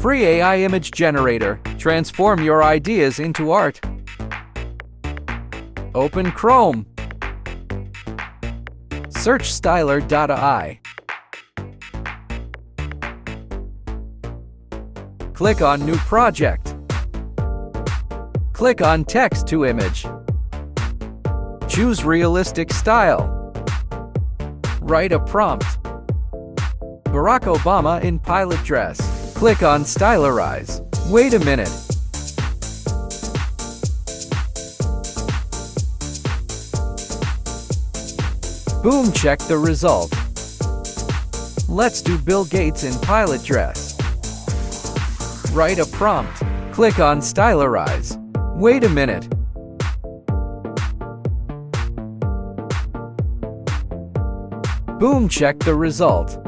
Free AI image generator. Transform your ideas into art. Open Chrome. Search styler.ai. Click on New Project. Click on Text to Image. Choose Realistic Style. Write a prompt. Barack Obama in pilot dress. Click on Stylerize. Wait a minute. Boom, check the result. Let's do Bill Gates in pilot dress. Write a prompt. Click on Stylerize. Wait a minute. Boom, check the result.